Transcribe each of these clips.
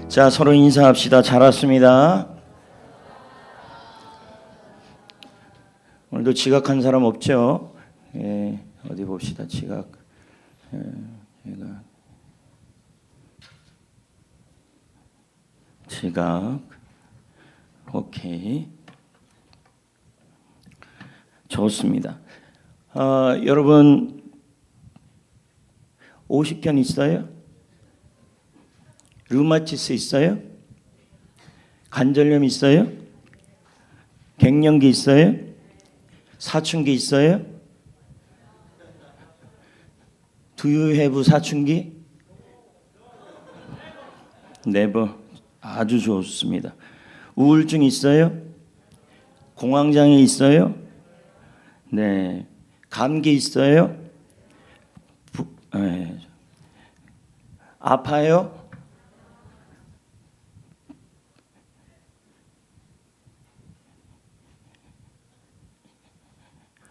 자, 서로 인사합시다. 잘 왔습니다. 오늘도 지각한 사람 없죠? 예, 어디 봅시다. 지각. 제가 지각. 오케이. 좋습니다. 여러분 50견 있어요? 류마티스 있어요? 관절염 있어요? 갱년기 있어요? 사춘기 있어요? Do you have 사춘기? Never. 아주 좋습니다. 우울증 있어요? 공황장애 있어요? 네. 감기 있어요? 네. 아파요?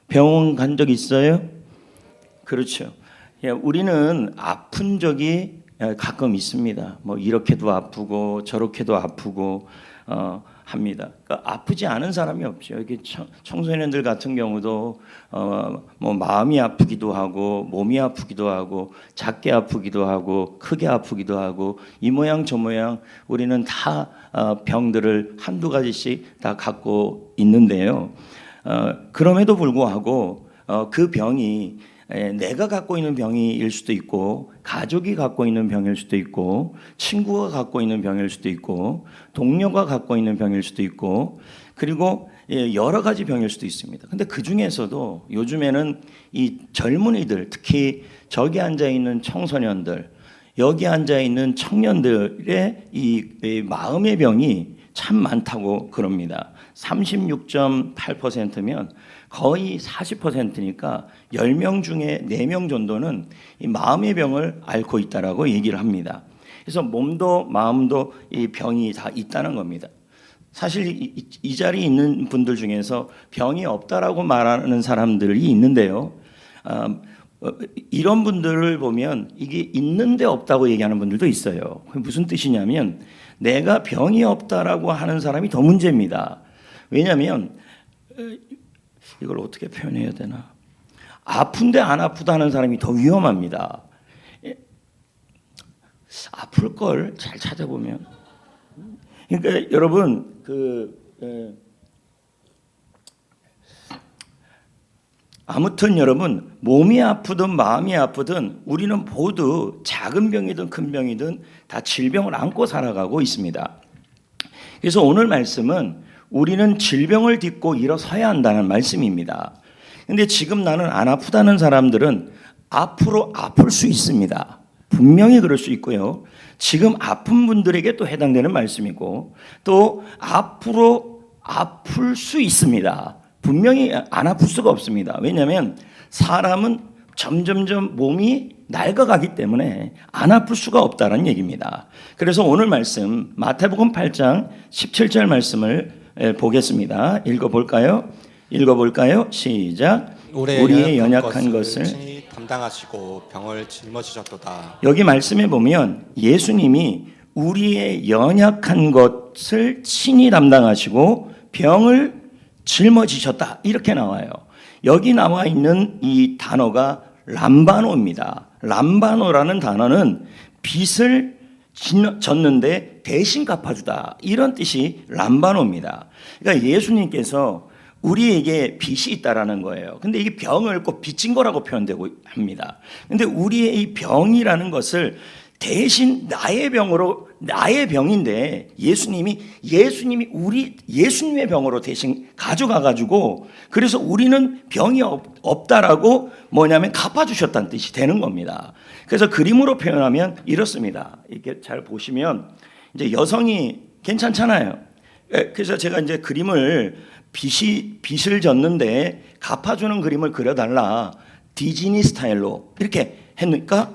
병원 간 적 있어요? 그렇죠. 우리는 아픈 적이 가끔 있습니다. 뭐 이렇게도 아프고 저렇게도 아프고 합니다. 그러니까 아프지 않은 사람이 없죠. 이게 청소년들 같은 경우도 뭐 마음이 아프기도 하고 몸이 아프기도 하고 작게 아프기도 하고 크게 아프기도 하고 이 모양 저 모양 우리는 다 병들을 한두 가지씩 다 갖고 있는데요. 그럼에도 불구하고 그 병이 내가 갖고 있는 병일 수도 있고 가족이 갖고 있는 병일 수도 있고 친구가 갖고 있는 병일 수도 있고 동료가 갖고 있는 병일 수도 있고 그리고 여러 가지 병일 수도 있습니다. 근데 그 중에서도 요즘에는 이 젊은이들 특히 저기 앉아 있는 청소년들 여기 앉아 있는 청년들의 이 마음의 병이 참 많다고 그럽니다. 36.8%면 거의 40%니까 10명 중에 4명 정도는 이 마음의 병을 앓고 있다라고 얘기를 합니다. 그래서 몸도 마음도 이 병이 다 있다는 겁니다. 사실 이 자리에 있는 분들 중에서 병이 없다라고 말하는 사람들이 있는데요. 이런 분들을 보면 이게 있는데 없다고 얘기하는 분들도 있어요. 그게 무슨 뜻이냐면 내가 병이 없다라고 하는 사람이 더 문제입니다. 왜냐하면 이걸 어떻게 표현해야 되나? 아픈데 안 아프다는 사람이 더 위험합니다. 아플 걸 잘 찾아보면. 그러니까 여러분 아무튼 여러분 몸이 아프든 마음이 아프든 우리는 모두 작은 병이든 큰 병이든 다 질병을 안고 살아가고 있습니다. 그래서 오늘 말씀은 우리는 질병을 딛고 일어서야 한다는 말씀입니다. 근데 지금 나는 안 아프다는 사람들은 앞으로 아플 수 있습니다. 분명히 그럴 수 있고요. 지금 아픈 분들에게 또 해당되는 말씀이고 또 앞으로 아플 수 있습니다. 분명히 안 아플 수가 없습니다. 왜냐하면 사람은 점점점 몸이 낡아가기 때문에 안 아플 수가 없다는 얘기입니다. 그래서 오늘 말씀 마태복음 8장 17절 말씀을 보겠습니다. 읽어볼까요? 시작. 우리의 연약한 것을 담당하시고 병을 짊어지셨도다. 여기 말씀에 보면 예수님이 우리의 연약한 것을 친히 담당하시고 병을 짊어지셨다 이렇게 나와요. 여기 나와 있는 이 단어가 람바노입니다. 람바노라는 단어는 빚을 졌는데 대신 갚아주다 이런 뜻이 람바노입니다. 그러니까 예수님께서 우리에게 빚이 있다라는 거예요. 근데 이게 병을 꼭 빚진 거라고 표현되고 합니다. 근데 우리의 이 병이라는 것을 대신 나의 병인데 예수님이 예수님의 병으로 대신 가져가 가지고 그래서 우리는 병이 없다라고 뭐냐면 갚아주셨다는 뜻이 되는 겁니다. 그래서 그림으로 표현하면 이렇습니다. 이렇게 잘 보시면 이제 여성이 괜찮잖아요. 그래서 제가 이제 그림을 빚을 졌는데 갚아주는 그림을 그려달라 디즈니 스타일로 이렇게 했으니까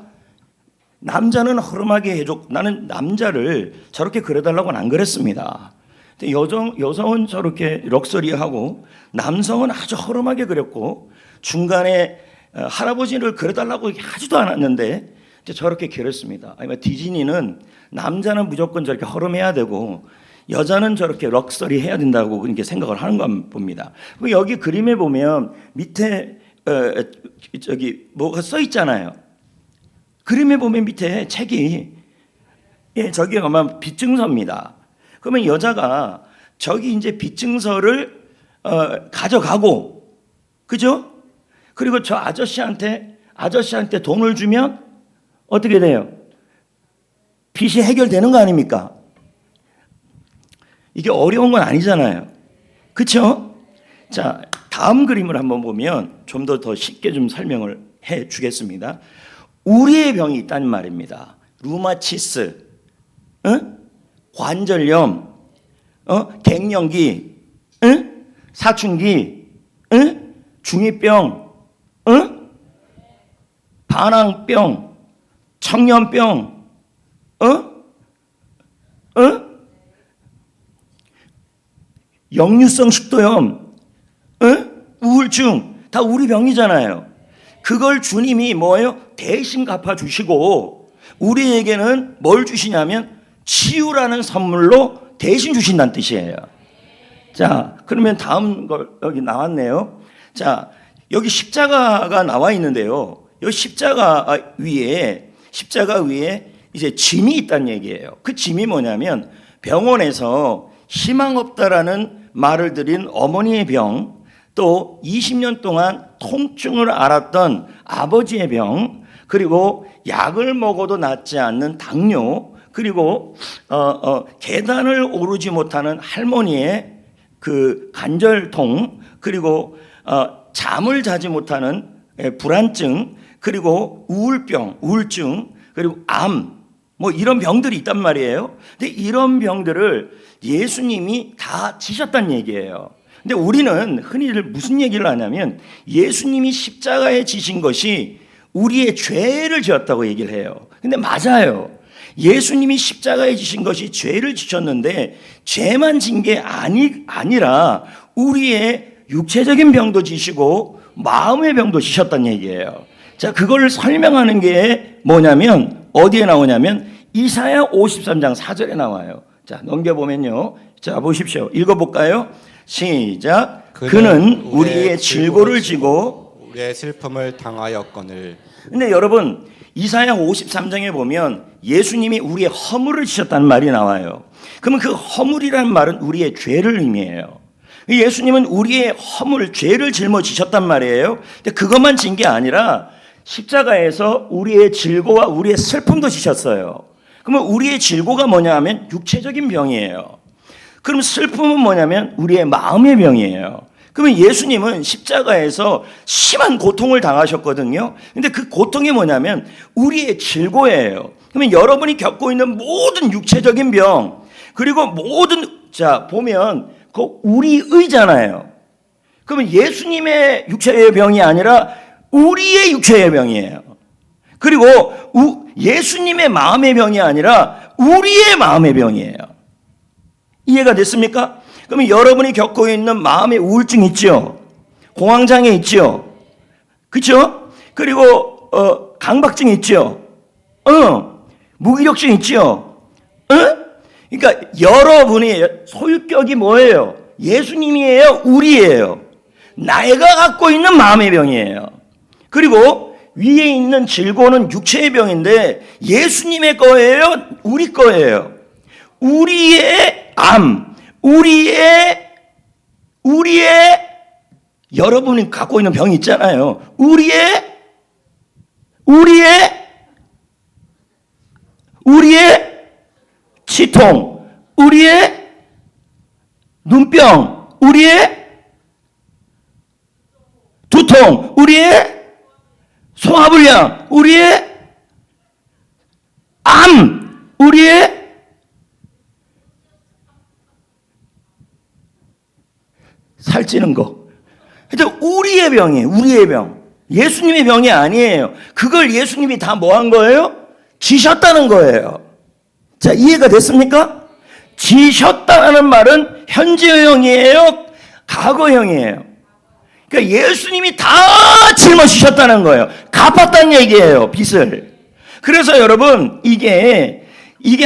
남자는 허름하게 해줘. 나는 남자를 저렇게 그려달라고는 안 그랬습니다. 근데 여성은 저렇게 럭셔리하고 남성은 아주 허름하게 그렸고 중간에 할아버지를 그려달라고 하지도 않았는데 이제 저렇게 기렸습니다. 아니면 디즈니는 남자는 무조건 저렇게 허름해야 되고 여자는 저렇게 럭셔리 해야 된다고 그렇게 생각을 하는 건 봅니다. 여기 그림에 보면 밑에 저기 뭐가 써 있잖아요. 그림에 보면 밑에 책이 저기 아마 빚증서입니다. 그러면 여자가 저기 이제 빚증서를 가져가고, 그죠? 그리고 저 아저씨한테 돈을 주면 어떻게 돼요? 빚이 해결되는 거 아닙니까? 이게 어려운 건 아니잖아요. 그렇죠? 자, 다음 그림을 한번 보면 좀 더 쉽게 좀 설명을 해 주겠습니다. 우리의 병이 있다는 말입니다. 루마티스, 관절염, 갱년기, 사춘기, 중이병, 반항병, 청년병, 역류성 식도염, 우울증, 다 우리 병이잖아요. 그걸 주님이 뭐예요? 대신 갚아주시고 우리에게는 뭘 주시냐면 치유라는 선물로 대신 주신다는 뜻이에요. 자, 그러면 다음 걸 여기 나왔네요. 자, 여기 십자가가 나와 있는데요. 여기 십자가 위에 이제 짐이 있다는 얘기예요. 그 짐이 뭐냐면 병원에서 희망 없다라는 말을 들인 어머니의 병, 또 20년 동안 통증을 앓았던 아버지의 병, 그리고 약을 먹어도 낫지 않는 당뇨, 그리고 계단을 오르지 못하는 할머니의 그 관절통, 그리고 잠을 자지 못하는 불안증, 그리고 우울증, 그리고 암, 뭐 이런 병들이 있단 말이에요. 근데 이런 병들을 예수님이 다 지셨다는 얘기예요. 근데 우리는 흔히들 무슨 얘기를 하냐면 예수님이 십자가에 지신 것이 우리의 죄를 지었다고 얘기를 해요. 근데 맞아요. 예수님이 십자가에 지신 것이 죄를 지셨는데 죄만 진 게 아니라 우리의 육체적인 병도 지시고 마음의 병도 지셨다는 얘기예요. 자, 그걸 설명하는 게 뭐냐면 어디에 나오냐면 이사야 53장 4절에 나와요. 자, 넘겨보면요. 자, 보십시오. 읽어볼까요? 시작. 그는 우리의 질고를 지고 우리의 슬픔을 당하였거늘. 근데 여러분 이사야 53장에 보면 예수님이 우리의 허물을 지셨다는 말이 나와요. 그러면 그 허물이라는 말은 우리의 죄를 의미해요. 예수님은 우리의 허물, 죄를 짊어지셨단 말이에요. 근데 그것만 진 게 아니라 십자가에서 우리의 질고와 우리의 슬픔도 지셨어요. 그러면 우리의 질고가 뭐냐 하면 육체적인 병이에요. 그럼 슬픔은 뭐냐면 우리의 마음의 병이에요. 그러면 예수님은 십자가에서 심한 고통을 당하셨거든요. 근데 그 고통이 뭐냐면 우리의 질고예요. 그러면 여러분이 겪고 있는 모든 육체적인 병, 그리고 자, 보면 그 우리의잖아요. 그러면 예수님의 육체의 병이 아니라 우리의 육체의 병이에요. 그리고 예수님의 마음의 병이 아니라 우리의 마음의 병이에요. 이해가 됐습니까? 그러면 여러분이 겪고 있는 마음의 우울증 있죠? 공황장애 있죠? 그렇죠? 그리고 강박증 있죠? 무기력증 있죠? 그러니까 여러분의 소유격이 뭐예요? 예수님이에요? 우리예요? 내가 갖고 있는 마음의 병이에요. 그리고 위에 있는 질고는 육체의 병인데 예수님의 거예요? 우리 거예요? 우리의 암, 우리의 여러분이 갖고 있는 병이 있잖아요. 우리의 치통, 우리의 눈병, 우리의 두통, 우리의 소화불량, 우리의 암, 우리의 살찌는 거. 그러니까 우리의 병이에요. 우리의 병. 예수님의 병이 아니에요. 그걸 예수님이 다 뭐 한 거예요? 지셨다는 거예요. 자, 이해가 됐습니까? 지셨다는 말은 현재형이에요? 과거형이에요? 그러니까 예수님이 다 짊어지셨다는 거예요. 갚았다는 얘기예요, 빚을. 그래서 여러분 이게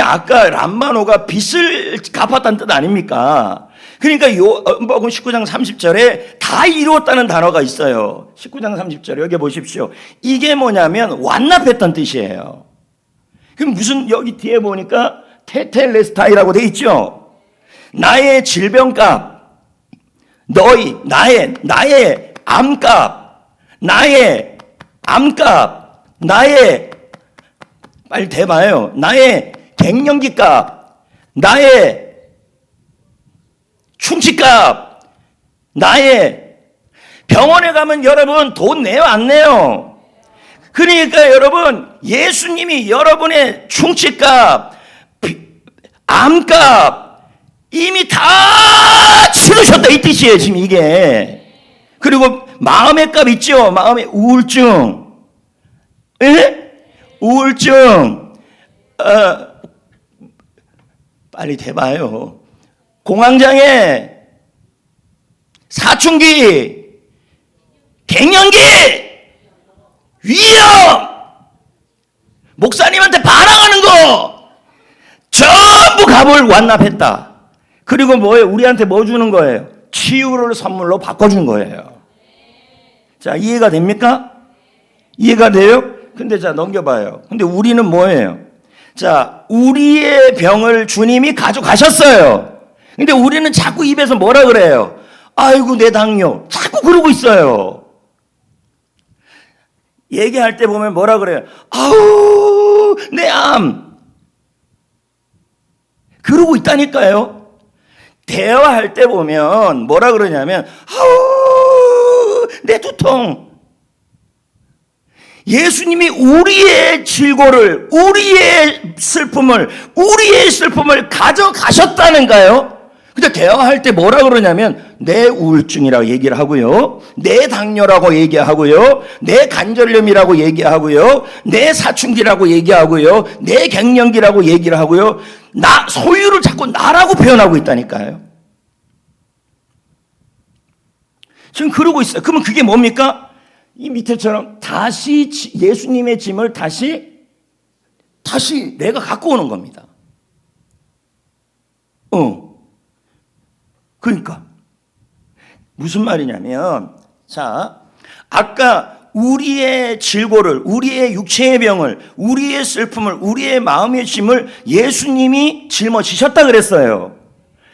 아까 람마노가 빚을 갚았다는 뜻 아닙니까? 그러니까 요한복음 19장 30절에 다 이루었다는 단어가 있어요. 19장 30절 여기 보십시오. 이게 뭐냐면 완납했다는 뜻이에요. 그럼 무슨 여기 뒤에 보니까 테텔레스타이라고 돼 있죠. 나의 질병값, 나의 암값, 나의 빨리 대봐요. 나의 갱년기값, 나의 충치값, 나의 병원에 가면 여러분 돈 내요 안 내요? 그러니까 여러분 예수님이 여러분의 충치값, 암값 이미 다 치르셨다 이 뜻이에요 지금 이게. 그리고 마음의 값 있죠. 마음의 우울증, 우울증, 빨리 대봐요. 공황장애, 사춘기, 갱년기, 위험, 목사님한테 반항하는 거 전부 값을 완납했다. 그리고 뭐예요? 우리한테 뭐 주는 거예요? 치유를 선물로 바꿔준 거예요. 자, 이해가 됩니까? 이해가 돼요? 근데 자, 넘겨봐요. 근데 우리는 뭐예요? 자, 우리의 병을 주님이 가져가셨어요. 근데 우리는 자꾸 입에서 뭐라 그래요? 아이고, 내 당뇨. 자꾸 그러고 있어요. 얘기할 때 보면 뭐라 그래요? 아우, 내 암. 그러고 있다니까요. 대화할 때 보면 뭐라 그러냐면, 아우, 내 두통. 예수님이 우리의 질고를, 우리의 슬픔을 가져가셨다는가요? 근데 대화할 때 뭐라 그러냐면 내 우울증이라고 얘기를 하고요, 내 당뇨라고 얘기하고요, 내 관절염이라고 얘기하고요, 내 사춘기라고 얘기하고요, 내 갱년기라고 얘기를 하고요. 소유를 자꾸 나라고 표현하고 있다니까요. 지금 그러고 있어요. 그러면 그게 뭡니까? 이 밑에처럼 다시 예수님의 짐을 다시 내가 갖고 오는 겁니다. 그러니까 무슨 말이냐면, 자, 아까 우리의 질고를, 우리의 육체의 병을, 우리의 슬픔을, 우리의 마음의 짐을 예수님이 짊어지셨다 그랬어요.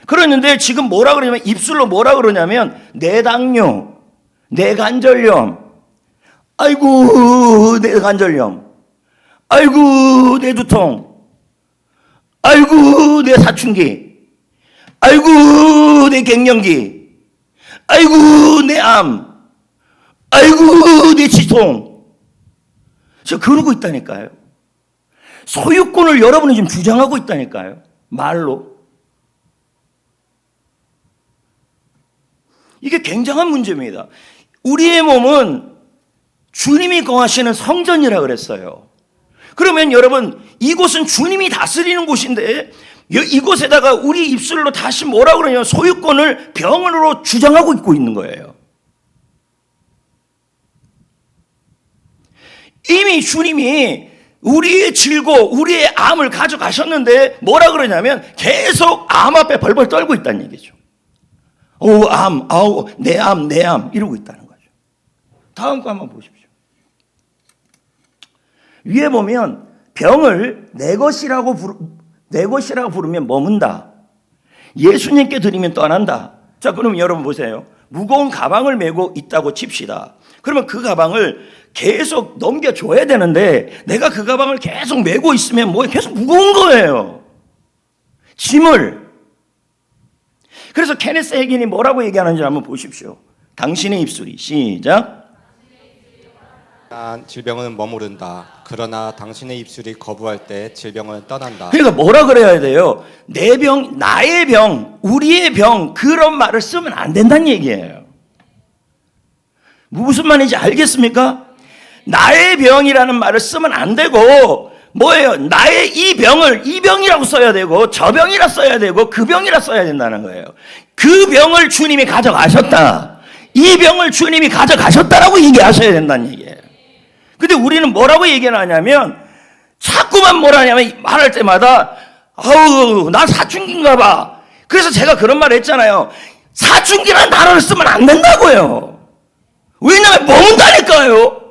그랬는데 지금 뭐라 그러냐면, 입술로 뭐라 그러냐면 내 당뇨, 내 관절염, 아이고 내 관절염, 아이고 내 두통, 아이고 내 사춘기, 아이고 내 갱년기, 아이고 내 암, 아이고 내 치통. 저 그러고 있다니까요. 소유권을 여러분이 지금 주장하고 있다니까요. 말로. 이게 굉장한 문제입니다. 우리의 몸은 주님이 거하시는 성전이라 그랬어요. 그러면 여러분, 이곳은 주님이 다스리는 곳인데 이곳에다가 우리 입술로 다시 뭐라 그러냐면 소유권을 병으로 주장하고 있고 있는 거예요. 이미 주님이 우리의 질고 우리의 암을 가져가셨는데 뭐라 그러냐면 계속 암 앞에 벌벌 떨고 있다는 얘기죠. 오, 암, 아우, 내 암 이러고 있다는 거죠. 다음 거 한번 보십시오. 위에 보면 병을 내 것이라고 부르면 머문다. 예수님께 드리면 떠난다. 자, 그럼 여러분 보세요. 무거운 가방을 메고 있다고 칩시다. 그러면 그 가방을 계속 넘겨줘야 되는데 내가 그 가방을 계속 메고 있으면 뭐 계속 무거운 거예요. 짐을. 그래서 케네스 해긴이 뭐라고 얘기하는지 한번 보십시오. 당신의 입술이, 시작. 질병은 머무른다. 그러나 당신의 입술이 거부할 때 질병은 떠난다. 그러니까 뭐라 그래야 돼요? 내 병, 나의 병, 우리의 병, 그런 말을 쓰면 안 된다는 얘기예요. 무슨 말인지 알겠습니까? 나의 병이라는 말을 쓰면 안 되고, 뭐예요? 나의 이 병을 이 병이라고 써야 되고, 저 병이라 써야 되고, 그 병이라 써야 된다는 거예요. 그 병을 주님이 가져가셨다. 이 병을 주님이 가져가셨다라고 얘기하셔야 된다는 얘기예요. 근데 우리는 뭐라고 얘기를 하냐면 자꾸만 뭐라냐면 말할 때마다 아우 난 사춘기인가 봐. 그래서 제가 그런 말 했잖아요. 사춘기라는 단어를 쓰면 안 된다고요. 왜냐면 머문다니까요.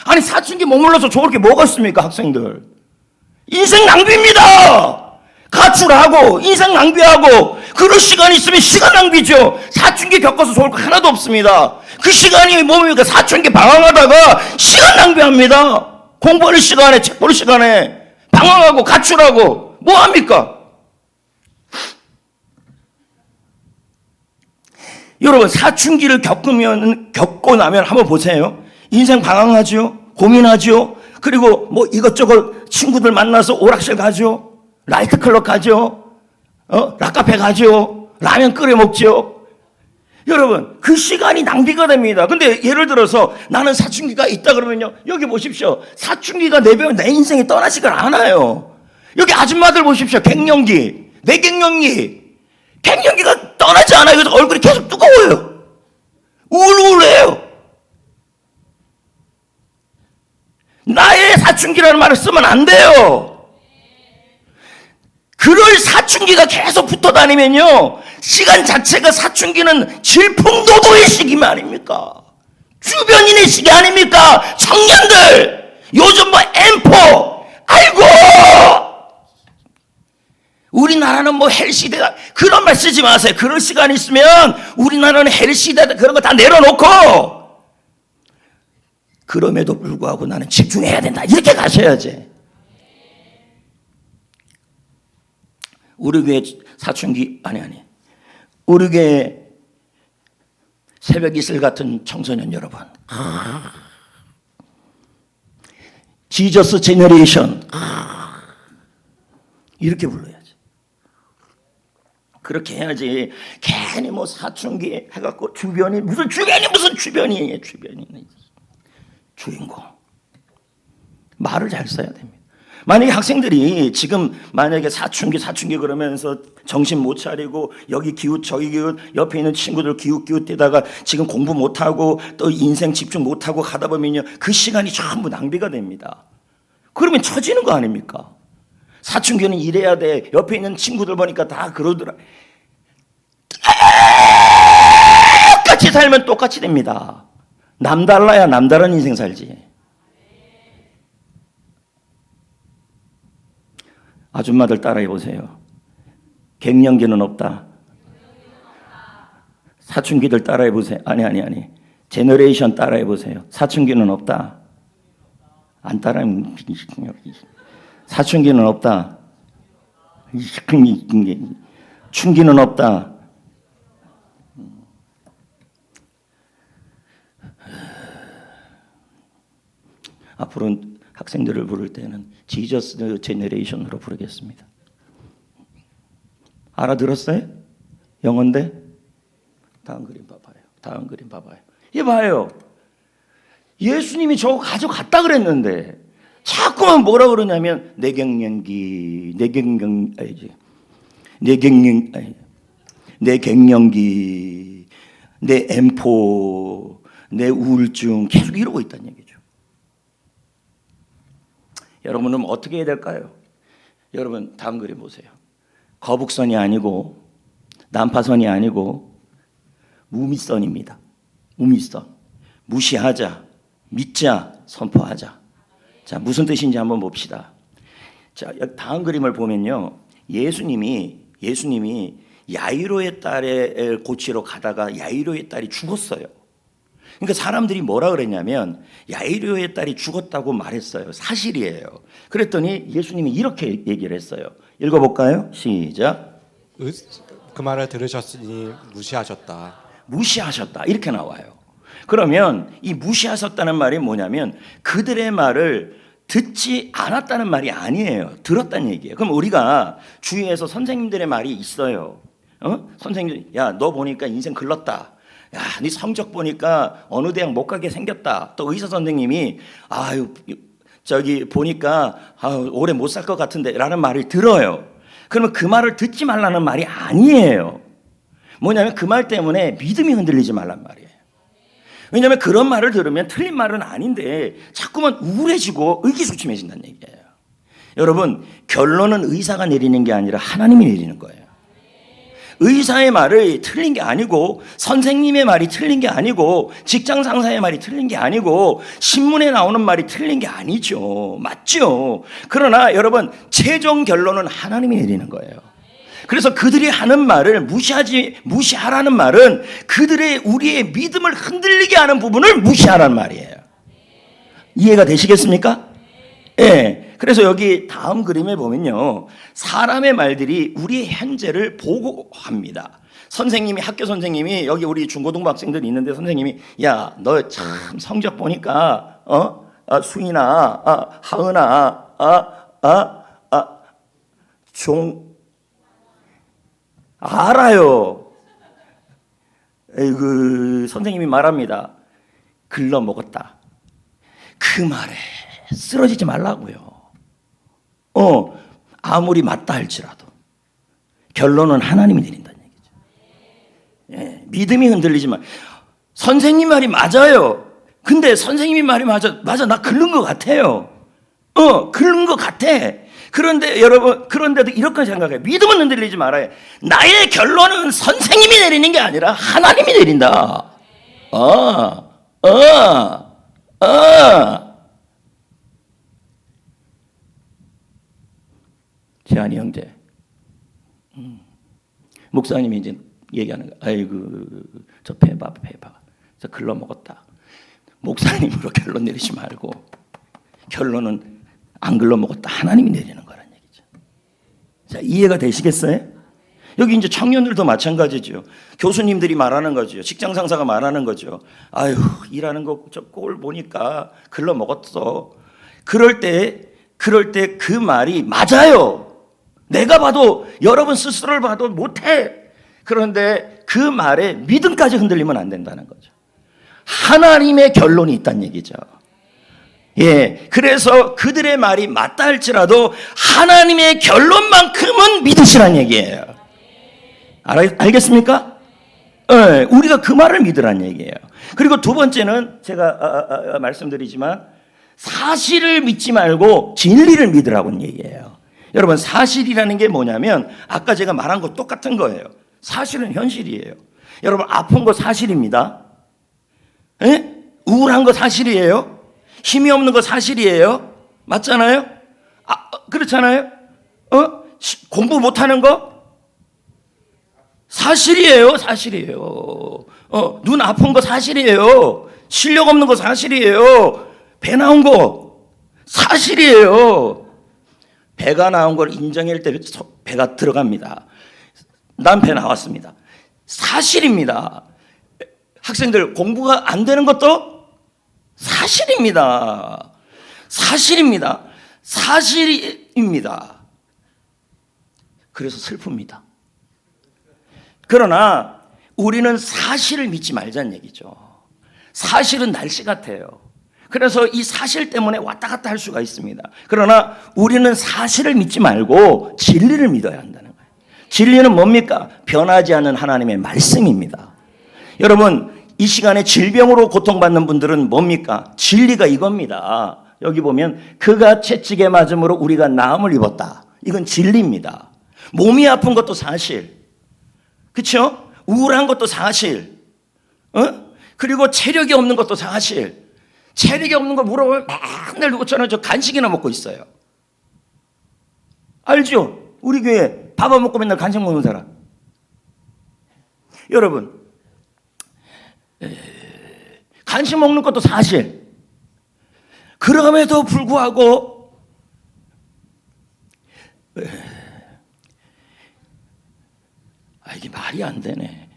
아니 사춘기 머물러서 좋을 게 뭐가 있습니까 학생들. 인생 낭비입니다. 가출하고 인생 낭비하고 그럴 시간이 있으면 시간 낭비죠. 사춘기 겪어서 좋을 거 하나도 없습니다. 그 시간이 뭡니까? 사춘기 방황하다가 시간 낭비합니다. 공부할 시간에 책 볼 시간에 방황하고 가출하고 뭐합니까? 여러분 사춘기를 겪고 나면 한번 보세요. 인생 방황하죠. 고민하죠. 그리고 뭐 이것저것 친구들 만나서 오락실 가죠. 라이트클럽 가죠. 락카페 가죠. 라면 끓여 먹죠. 여러분 그 시간이 낭비가 됩니다. 근데 예를 들어서 나는 사춘기가 있다 그러면요. 여기 보십시오. 사춘기가 내 인생에 떠나지가 않아요. 여기 아줌마들 보십시오. 갱년기, 갱년기가 떠나지 않아요. 그래서 얼굴이 계속 뜨거워요. 우울해요. 나의 사춘기라는 말을 쓰면 안 돼요. 그럴 사춘기가 계속 붙어 다니면요. 시간 자체가 사춘기는 질풍노도의 시기만 아닙니까? 주변인의 시기 아닙니까? 청년들! 요즘 뭐 M4! 아이고! 우리나라는 뭐 헬시대다. 그런 말 쓰지 마세요. 그럴 시간이 있으면 우리나라는 헬시대다. 그런 거 다 내려놓고 그럼에도 불구하고 나는 집중해야 된다. 이렇게 가셔야지. 우리 교회 사춘기 우리 교회 새벽 이슬 같은 청소년 여러분, 지저스 제너레이션 이렇게 불러야지. 그렇게 해야지. 괜히 뭐 사춘기 해갖고 주변이 무슨 주변이에요. 주인공 말을 잘 써야 됩니다. 만약에 학생들이 지금 만약에 사춘기 그러면서 정신 못 차리고 여기 기웃 저기 기웃 옆에 있는 친구들 기웃대다가 지금 공부 못하고 또 인생 집중 못하고 하다 보면요 그 시간이 전부 낭비가 됩니다. 그러면 처지는 거 아닙니까? 사춘기는 이래야 돼. 옆에 있는 친구들 보니까 다 그러더라. 똑같이 살면 똑같이 됩니다. 남달라야 남다른 인생 살지. 아줌마들 따라해 보세요. 갱년기는 없다. 사춘기들 따라해 보세요. 아니. 제너레이션 따라해 보세요. 사춘기는 없다. 안 따라하면 사춘기는 없다. 춘기는 없다. 앞으로는 학생들을 부를 때는 지저스 제너레이션으로 부르겠습니다. 알아들었어요? 영어인데? 다음 그림 봐봐요. 이 봐요. 예수님이 저거 가져갔다 그랬는데 자꾸만 뭐라 그러냐면 내 갱년기, 내 M4, 내 우울증 계속 이러고 있다는 얘기죠. 여러분은 어떻게 해야 될까요? 여러분 다음 그림 보세요. 거북선이 아니고 난파선이 아니고 무미선입니다. 무미선. 무시하자, 믿자, 선포하자. 자, 무슨 뜻인지 한번 봅시다. 자, 다음 그림을 보면요. 예수님이 야이로의 딸을 고치러 가다가 야이로의 딸이 죽었어요. 그러니까 사람들이 뭐라 그랬냐면 야이로의 딸이 죽었다고 말했어요. 사실이에요. 그랬더니 예수님이 이렇게 얘기를 했어요. 읽어볼까요? 시작. 그 말을 들으셨으니 무시하셨다. 이렇게 나와요. 그러면 이 무시하셨다는 말이 뭐냐면 그들의 말을 듣지 않았다는 말이 아니에요. 들었다는 얘기예요. 그럼 우리가 주위에서 선생님들의 말이 있어요. 선생님, 야, 너 보니까 인생 글렀다. 야, 네 성적 보니까 어느 대학 못 가게 생겼다. 또 의사 선생님이 아유, 저기 보니까 오래 못 살 것 같은데 라는 말을 들어요. 그러면 그 말을 듣지 말라는 말이 아니에요. 뭐냐면 그 말 때문에 믿음이 흔들리지 말란 말이에요. 왜냐하면 그런 말을 들으면 틀린 말은 아닌데 자꾸만 우울해지고 의기소침해진다는 얘기예요. 여러분, 결론은 의사가 내리는 게 아니라 하나님이 내리는 거예요. 의사의 말이 틀린 게 아니고, 선생님의 말이 틀린 게 아니고, 직장 상사의 말이 틀린 게 아니고, 신문에 나오는 말이 틀린 게 아니죠. 맞죠? 그러나 여러분, 최종 결론은 하나님이 내리는 거예요. 그래서 그들이 하는 말을 무시하라는 말은 그들의 우리의 믿음을 흔들리게 하는 부분을 무시하라는 말이에요. 이해가 되시겠습니까? 예. 그래서 여기 다음 그림에 보면요, 사람의 말들이 우리의 현재를 보고합니다. 선생님이, 학교 선생님이, 여기 우리 중고등부 학생들이 있는데 선생님이, 야, 너 참 성적 보니까 수인아, 하은아, 알아요. 에이그, 선생님이 말합니다. 글러 먹었다. 그 말에 쓰러지지 말라고요. 아무리 맞다 할지라도 결론은 하나님이 내린다는 얘기죠. 예, 믿음이 흔들리지 마. 선생님 말이 맞아요. 근데 선생님이 말이 맞아, 나 글른 것 같아요. 글른 것 같아. 그런데 여러분, 그런데도 이렇게 생각해요. 믿음은 흔들리지 말아요. 나의 결론은 선생님이 내리는 게 아니라 하나님이 내린다. 재한이 형제, 목사님이 이제 얘기하는 거야. 아이고, 저 배봐. 저 글러 먹었다. 목사님으로 결론 내리지 말고 결론은 안 글러 먹었다. 하나님이 내리는 거란 얘기죠. 자, 이해가 되시겠어요? 여기 이제 청년들도 마찬가지죠. 교수님들이 말하는 거죠. 직장 상사가 말하는 거죠. 아유, 일하는 거 저 꼴 보니까 글러 먹었어. 그럴 때 그 말이 맞아요. 내가 봐도, 여러분 스스로를 봐도 못해. 그런데 그 말에 믿음까지 흔들리면 안 된다는 거죠. 하나님의 결론이 있다는 얘기죠. 예, 그래서 그들의 말이 맞다 할지라도 하나님의 결론만큼은 믿으시란 얘기예요. 알겠습니까? 예, 우리가 그 말을 믿으란 얘기예요. 그리고 두 번째는 제가 말씀드리지만, 사실을 믿지 말고 진리를 믿으라고는 얘기예요. 여러분, 사실이라는 게 뭐냐면 아까 제가 말한 거 똑같은 거예요. 사실은 현실이에요. 여러분, 아픈 거 사실입니다. 에? 우울한 거 사실이에요. 힘이 없는 거 사실이에요. 맞잖아요? 그렇잖아요? 공부 못하는 거 사실이에요. 눈 아픈 거 사실이에요. 실력 없는 거 사실이에요. 배 나온 거 사실이에요. 배가 나온 걸 인정할 때 배가 들어갑니다. 난 배 나왔습니다. 사실입니다. 학생들 공부가 안 되는 것도 사실입니다. 사실입니다. 그래서 슬픕니다. 그러나 우리는 사실을 믿지 말자는 얘기죠. 사실은 날씨 같아요. 그래서 이 사실 때문에 왔다 갔다 할 수가 있습니다. 그러나 우리는 사실을 믿지 말고 진리를 믿어야 한다는 거예요. 진리는 뭡니까? 변하지 않는 하나님의 말씀입니다. 여러분, 이 시간에 질병으로 고통받는 분들은 뭡니까? 진리가 이겁니다. 여기 보면 그가 채찍에 맞음으로 우리가 나음을 입었다. 이건 진리입니다. 몸이 아픈 것도 사실, 그렇죠? 우울한 것도 사실, 그리고 체력이 없는 것도 사실. 체력이 없는 거 물어보면 맨날 누구 저는 저 간식이나 먹고 있어요. 알죠? 우리 교회 밥 안 먹고 맨날 간식 먹는 사람. 여러분, 간식 먹는 것도 사실. 그럼에도 불구하고 이게 말이 안 되네.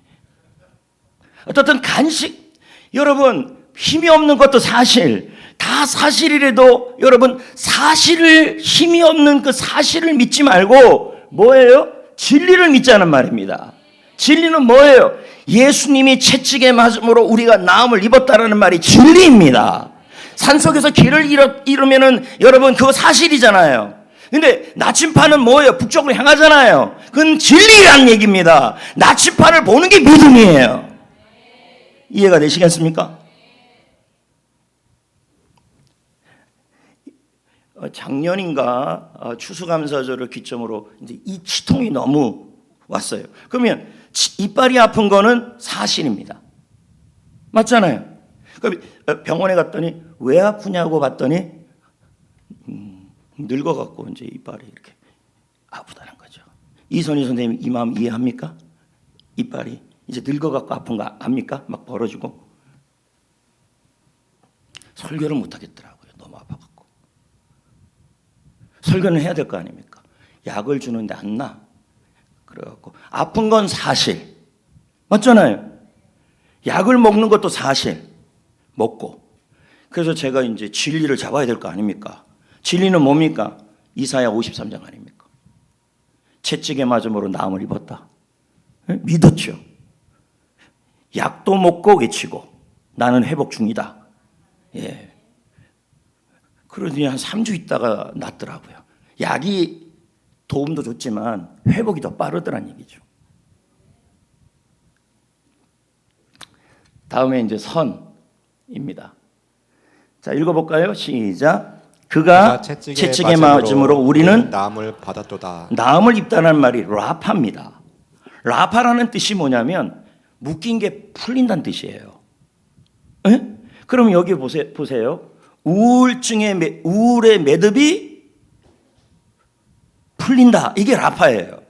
어떻든 간식, 여러분, 힘이 없는 것도 사실, 다 사실이라도 여러분, 힘이 없는 그 사실을 믿지 말고 뭐예요? 진리를 믿자는 말입니다. 진리는 뭐예요? 예수님이 채찍에 맞음으로 우리가 나음을 입었다라는 말이 진리입니다. 산속에서 길을 잃으면은 여러분, 그거 사실이잖아요. 근데 나침판은 뭐예요? 북쪽으로 향하잖아요. 그건 진리란 얘기입니다. 나침판을 보는 게 믿음이에요. 이해가 되시겠습니까? 작년인가 추수감사절을 기점으로 이제 이 치통이 너무 왔어요. 그러면 이빨이 아픈 거는 사실입니다. 맞잖아요. 그럼 병원에 갔더니 왜 아프냐고 봤더니 늙어갖고 이제 이빨이 이렇게 아프다는 거죠. 이선희 선생님 이 마음 이해합니까? 이빨이 이제 늙어갖고 아픈 거 압니까? 막 벌어지고 설교를 못 하겠더라고요. 너무 아파갖고. 설교는 해야 될 거 아닙니까? 약을 주는데 안 나. 그래갖고 아픈 건 사실 맞잖아요. 약을 먹는 것도 사실 먹고. 그래서 제가 이제 진리를 잡아야 될 거 아닙니까? 진리는 뭡니까? 이사야 53장 아닙니까? 채찍에 맞음으로 나음을 입었다. 믿었죠. 약도 먹고 외치고 나는 회복 중이다. 예. 그러더니 한 3주 있다가 낫더라고요. 약이 도움도 줬지만 회복이 더 빠르더란 얘기죠. 다음에 이제 선입니다. 자, 읽어볼까요? 시작. 그가 채찍에 맞음으로 우리는 나음을 받았도다. 나음을 입다는 말이 라파입니다. 라파라는 뜻이 뭐냐면 묶인 게 풀린다는 뜻이에요. 에? 그럼 여기 보세요. 우울의 매듭이 풀린다. 이게 라파예요.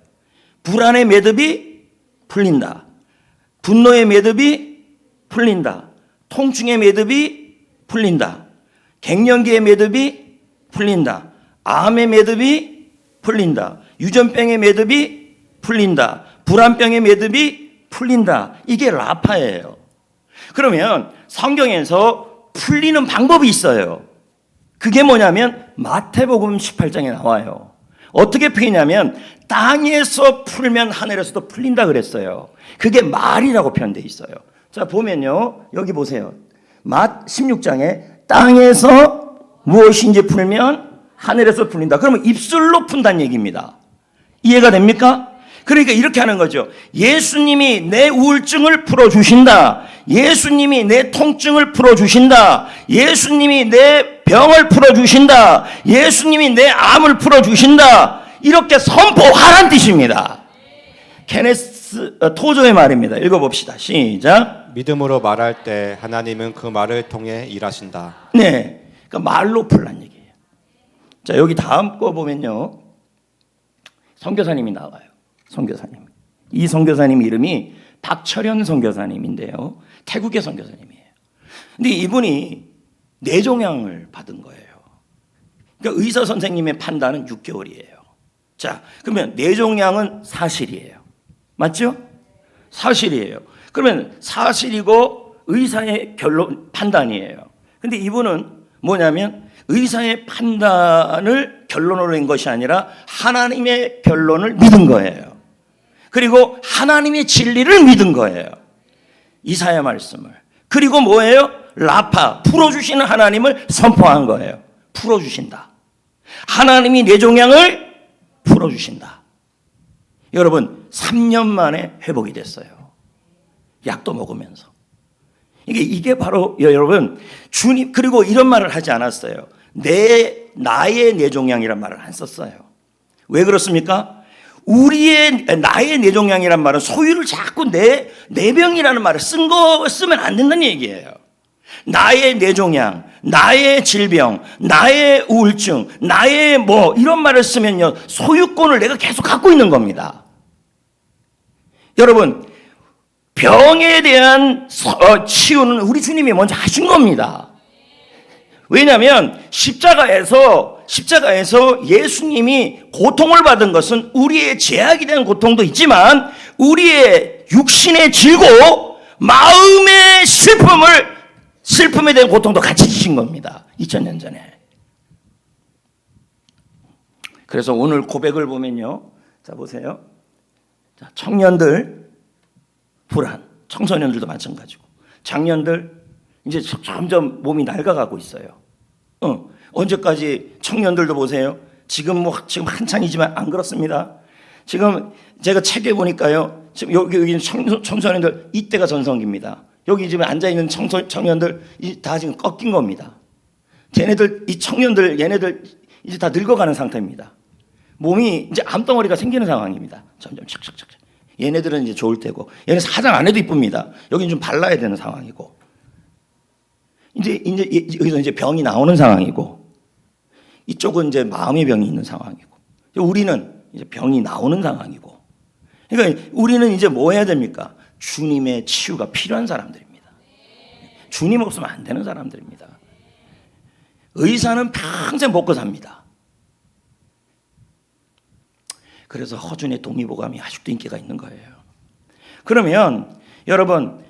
불안의 매듭이 풀린다. 분노의 매듭이 풀린다. 통증의 매듭이 풀린다. 갱년기의 매듭이 풀린다. 암의 매듭이 풀린다. 유전병의 매듭이 풀린다. 불안병의 매듭이 풀린다. 이게 라파예요. 그러면 성경에서 풀리는 방법이 있어요. 그게 뭐냐면 마태복음 18장에 나와요. 어떻게 풀리냐면 땅에서 풀면 하늘에서도 풀린다 그랬어요. 그게 말이라고 표현되어 있어요. 자, 보면요. 여기 보세요. 마 16장에 땅에서 무엇인지 풀면 하늘에서 풀린다. 그러면 입술로 푼다는 얘기입니다. 이해가 됩니까? 그러니까 이렇게 하는 거죠. 예수님이 내 우울증을 풀어주신다. 예수님이 내 통증을 풀어주신다. 예수님이 내 병을 풀어주신다. 예수님이 내 암을 풀어주신다. 이렇게 선포하라는 뜻입니다. 케네스 토저의 말입니다. 읽어봅시다. 시작. 믿음으로 말할 때 하나님은 그 말을 통해 일하신다. 네, 그러니까 말로 풀란 얘기예요. 자, 여기 다음 거 보면요. 선교사님이 나와요. 선교사님. 이 선교사님 이름이 박철현 선교사님인데요. 태국의 선교사님이에요. 근데 이분이 뇌종양을 받은 거예요. 그러니까 의사 선생님의 판단은 6개월이에요. 자, 그러면 뇌종양은 사실이에요. 맞죠? 사실이에요. 그러면 사실이고 의사의 판단이에요. 근데 이분은 뭐냐면 의사의 판단을 결론으로 낸 것이 아니라 하나님의 결론을 믿은 거예요. 그리고 하나님의 진리를 믿은 거예요. 이사야 말씀을. 그리고 뭐예요? 라파, 풀어주시는 하나님을 선포한 거예요. 풀어주신다. 하나님이 뇌종양을 풀어주신다. 여러분 3년 만에 회복이 됐어요. 약도 먹으면서. 이게 바로 여러분 주님. 그리고 이런 말을 하지 않았어요. 나의 뇌종양이란 말을 안 썼어요. 왜 그렇습니까? 나의 뇌종양이란 말은 소유를 자꾸 내 병이라는 말을 쓰면 안 된다는 얘기예요. 나의 뇌종양, 나의 질병, 나의 우울증, 나의 이런 말을 쓰면요 소유권을 내가 계속 갖고 있는 겁니다. 여러분 병에 대한 치유는 우리 주님이 먼저 하신 겁니다. 왜냐하면 십자가에서 예수님이 고통을 받은 것은 우리의 죄악에 대한 고통도 있지만 우리의 육신의 질고 마음의 슬픔에 대한 고통도 같이 지신 겁니다. 2000년 전에. 그래서 오늘 고백을 보면요. 자, 보세요. 자, 청년들 불안, 청소년들도 마찬가지고 장년들 이제 점점 몸이 낡아가고 있어요. 언제까지 청년들도 보세요. 지금 한창이지만 안 그렇습니다. 지금 제가 책에 보니까요. 지금 여기 청소년들 이때가 전성기입니다. 여기 지금 앉아 있는 청년들 다 지금 꺾인 겁니다. 쟤네들 이 청년들 얘네들 이제 다 늙어가는 상태입니다. 몸이 이제 암덩어리가 생기는 상황입니다. 점점 착착착. 얘네들은 이제 좋을 때고, 얘는 화장 안 해도 이쁩니다. 여기는 좀 발라야 되는 상황이고, 이제 여기서 이제 병이 나오는 상황이고, 이쪽은 이제 마음의 병이 있는 상황이고, 우리는 이제 병이 나오는 상황이고. 그러니까 우리는 이제 뭐 해야 됩니까? 주님의 치유가 필요한 사람들입니다. 주님 없으면 안 되는 사람들입니다. 의사는 평생 먹고 삽니다. 그래서 허준의 동의보감이 아직도 인기가 있는 거예요. 그러면 여러분,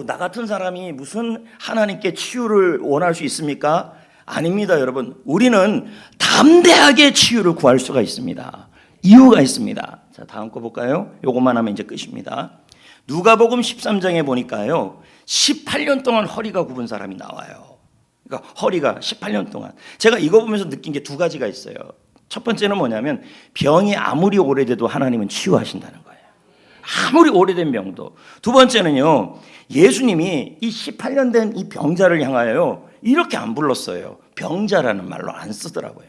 나 같은 사람이 무슨 하나님께 치유를 원할 수 있습니까? 아닙니다, 여러분. 우리는 담대하게 치유를 구할 수가 있습니다. 이유가 있습니다. 자, 다음 거 볼까요? 요것만 하면 이제 끝입니다. 누가복음 13장에 보니까요, 18년 동안 허리가 굽은 사람이 나와요. 그러니까 허리가 18년 동안. 제가 이거 보면서 느낀 게 두 가지가 있어요. 첫 번째는 뭐냐면, 병이 아무리 오래돼도 하나님은 치유하신다는 거예요. 아무리 오래된 병도. 두 번째는요, 예수님이 이 18년 된 이 병자를 향하여 이렇게 안 불렀어요. 병자라는 말로 안 쓰더라고요.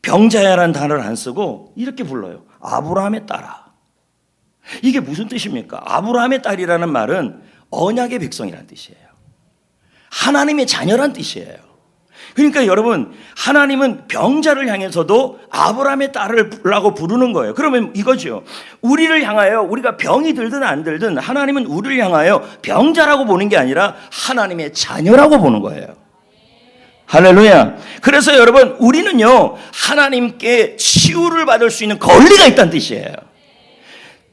병자야라는 단어를 안 쓰고 이렇게 불러요. 아브라함의 딸아. 이게 무슨 뜻입니까? 아브라함의 딸이라는 말은 언약의 백성이라는 뜻이에요. 하나님의 자녀란 뜻이에요. 그러니까 여러분, 하나님은 병자를 향해서도 아브라함의 딸을라고 부르는 거예요. 그러면 이거죠. 우리를 향하여, 우리가 병이 들든 안 들든 하나님은 우리를 향하여 병자라고 보는 게 아니라 하나님의 자녀라고 보는 거예요. 할렐루야. 그래서 여러분, 우리는요, 하나님께 치유를 받을 수 있는 권리가 있다는 뜻이에요.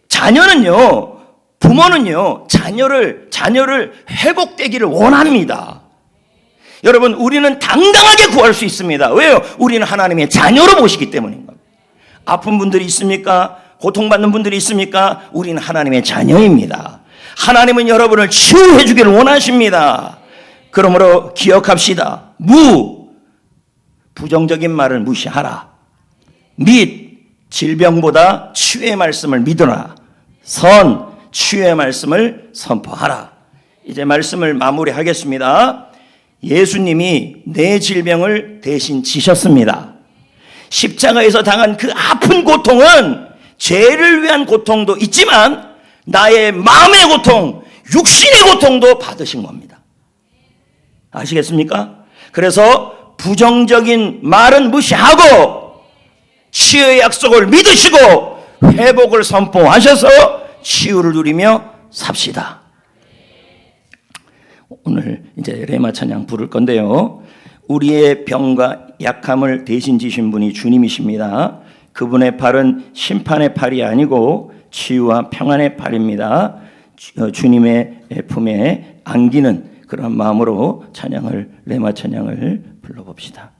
자녀는요, 부모는요, 자녀를 회복되기를 원합니다. 여러분, 우리는 당당하게 구할 수 있습니다. 왜요? 우리는 하나님의 자녀로 보시기 때문인 겁니다. 아픈 분들이 있습니까? 고통받는 분들이 있습니까? 우리는 하나님의 자녀입니다. 하나님은 여러분을 치유해 주기를 원하십니다. 그러므로 기억합시다. 부정적인 말을 무시하라. 및 질병보다 치유의 말씀을 믿으라. 치유의 말씀을 선포하라. 이제 말씀을 마무리하겠습니다. 예수님이 내 질병을 대신 지셨습니다. 십자가에서 당한 그 아픈 고통은 죄를 위한 고통도 있지만 나의 마음의 고통, 육신의 고통도 받으신 겁니다. 아시겠습니까? 그래서 부정적인 말은 무시하고 치유의 약속을 믿으시고 회복을 선포하셔서 치유를 누리며 삽시다. 오늘 이제 레마 찬양 부를 건데요. 우리의 병과 약함을 대신 지신 분이 주님이십니다. 그분의 팔은 심판의 팔이 아니고 치유와 평안의 팔입니다. 주님의 품에 안기는 그런 마음으로 레마 찬양을 불러봅시다.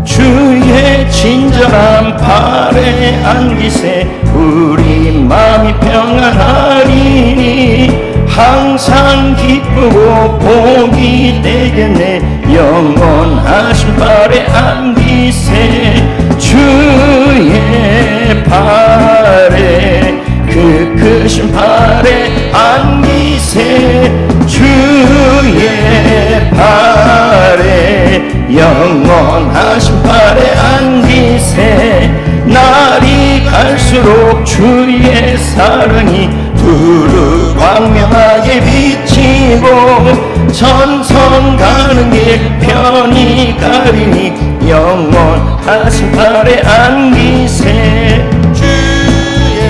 주의 친절한 팔에 안기세 우리 마음이 평안하리니 항상 기쁘고 복이 되겠네 영원하신 팔에 안기세 주의 팔에 그 크신 팔에 안기세 주의 팔에 영원하신 팔에 안기세 날이 갈수록 주의 사랑이 두루 광명하게 비치고 전선 가는 길 편히 가리니 영원하신 팔에 안기세 주의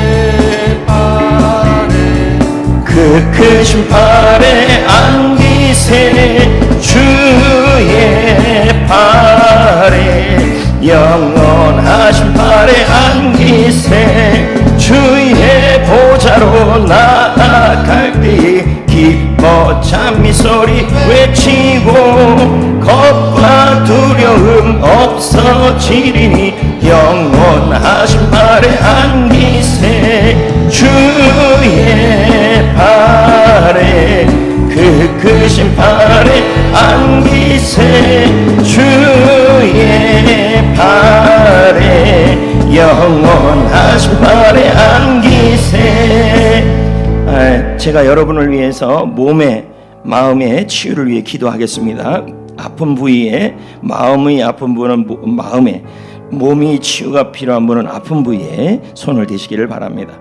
팔에 그 크신 팔에 안기세 주의 팔에 영원하신 팔에 안기세 주의 보좌로 나아갈 때에 기뻐 찬미소리 외치고 겁과 두려움 없어지리니 영원하신 팔에 안기세 주의 팔에 그 크신 팔에 안기세 주의 팔에 영원하신 팔에 안기세 제가 여러분을 위해서 몸의 마음의 치유를 위해 기도하겠습니다. 아픈 부위에 마음이 아픈 분은 마음에 몸이 치유가 필요한 분은 아픈 부위에 손을 대시기를 바랍니다.